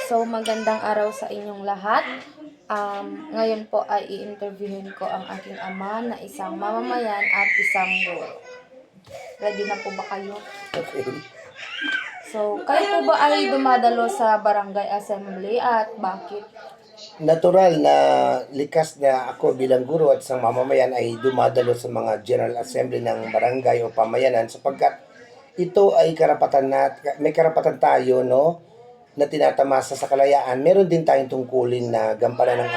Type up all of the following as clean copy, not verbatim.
So, magandang araw sa inyong lahat. Ngayon po ay i-interviewin ko ang aking ama na isang mamamayan at isang guro. Ready na po ba kayo? Okay. So, kayo po ba ay dumadalo sa barangay assembly at bakit? Natural na likas na ako bilang guro at isang mamamayan ay dumadalo sa mga General Assembly ng barangay o pamayanan sapagkat ito ay may karapatan tayo, no, na tinatamasa sa kalayaan. Meron din tayong tungkulin na gampanan ng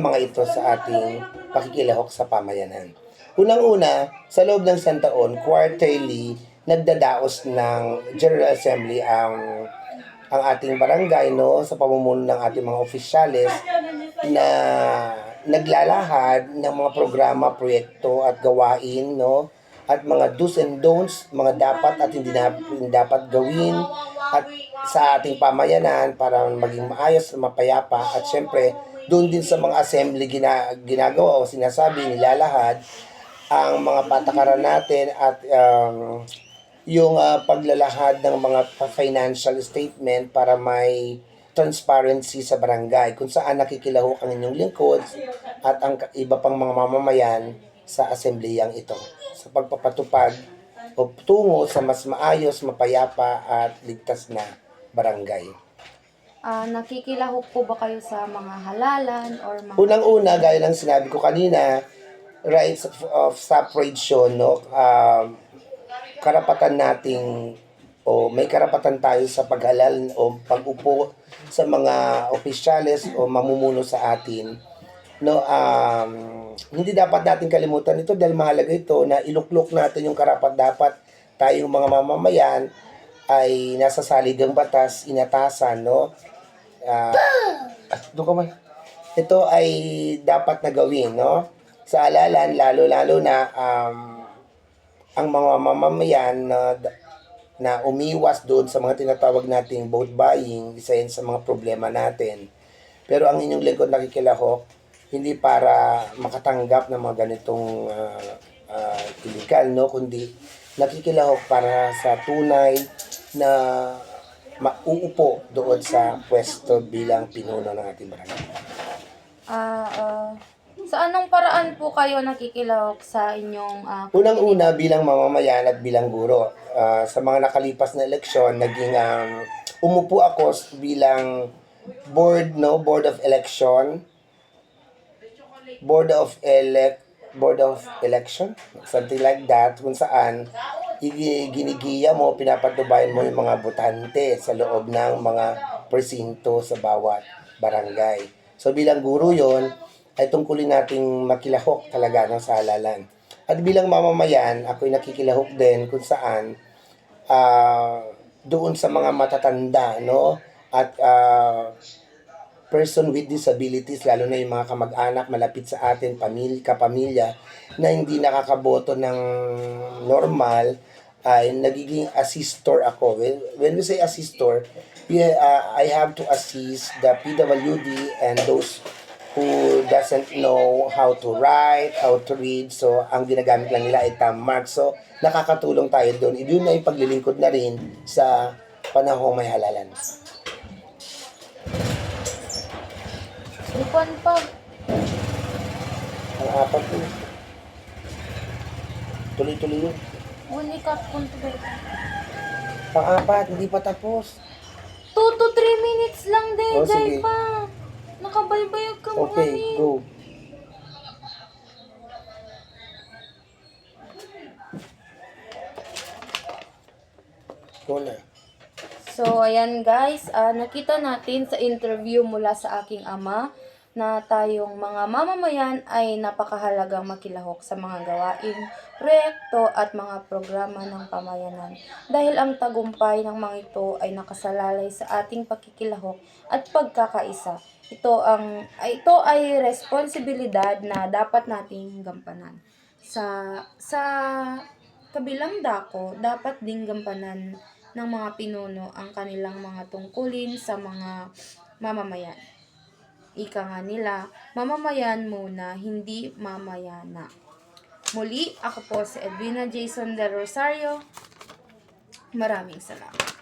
mga ito sa ating pakikilahok sa pamayanan. Unang-una, sa loob ng isang taon, quarterly, nagdadaos ng General Assembly ang ating barangay, no, sa pamumuno ng ating mga opisyales na naglalahad ng mga programa, proyekto at gawain, no, at mga do's and don'ts, mga dapat at hindi dapat gawin at sa ating pamayanan para maging maayos, mapayapa at syempre doon din sa mga assembly ginagawa o sinasabi, nilalahad ang mga patakaran natin at yung paglalahad ng mga financial statement para may transparency sa barangay kung saan nakikilahok ang inyong lingkod at ang iba pang mga mamamayan sa asembleyang ito sa pagpapatupad o tungo sa mas maayos, mapayapa at ligtas na barangay. Nakikilahok po ba kayo sa mga halalan or mga... Unang-una, gaya ng sinabi ko kanina, rights of suffragation, no? Karapatan nating o may karapatan tayo sa paghalal o pag-upo sa mga opisyales o mamumuno sa atin, no. Hindi dapat natin kalimutan ito dahil mahalaga ito na iluklok natin yung karapat-dapat tayong mga mamamayan ay nasa saligang batas, inatasan, no. Doon ka man. Ito ay dapat na gawin, no, sa halalan, lalo na ang mga mamamayan na umiwas doon sa mga tinatawag nating vote buying, isa yan sa mga problema natin. Pero ang inyong lingkod nakikilahok, hindi para makatanggap ng mga ganitong illegal, no, kundi nakikilahok para sa tunay na mauupo doon sa pwesto bilang pinuno ng ating barangay. Sa anong paraan po kayo nakikilahok sa inyong... Unang-una, bilang mamamayan at bilang guro, sa mga nakalipas na eleksyon, naging umupo ako bilang board of election, board of election, something like that, kung saan ginigiya mo, pinapatubayan mo yung mga botante sa loob ng mga presinto sa bawat barangay. So bilang guro yon ay tungkulin nating makilahok talaga ng sa halalan. At bilang mamamayan, ako'y nakikilahok din kung saan doon sa mga matatanda, no, at person with disabilities, lalo na yung mga kamag-anak malapit sa atin, kapamilya, na hindi nakakaboto ng normal, ay nagiging assistor ako. When we say assistor, I have to assist the PWD and those who doesn't know how to write, how to read. So, ang ginagamit lang nila ay thumb mark. So, nakakatulong tayo doon. Yun na yung paglilingkod na rin sa panahong may halalan. Upan pa. Ang apat po. Tuloy-tuloy yun. Uni ka punto ba? Pang-apat, hindi pa tapos. 2 to 3 minutes lang din, Oh, sige. pa. Nakabaybayag ka mga Okay, ni. go. Go na. So, ayan guys, nakita natin sa interview mula sa aking ama na tayong mga mamamayan ay napakahalagang makilahok sa mga gawain, proyekto at mga programa ng pamayanan. Dahil ang tagumpay ng mga ito ay nakasalalay sa ating pakikilahok at pagkakaisa. Ito ay responsibilidad na dapat nating gampanan. Sa kabilang dako, dapat ding gampanan ng mga pinuno ang kanilang mga tungkulin sa mga mamamayan. Ika nga nila, mamamayan muna, hindi mamayana. Muli, ako po si Edwina Jason Del Rosario. Maraming salamat.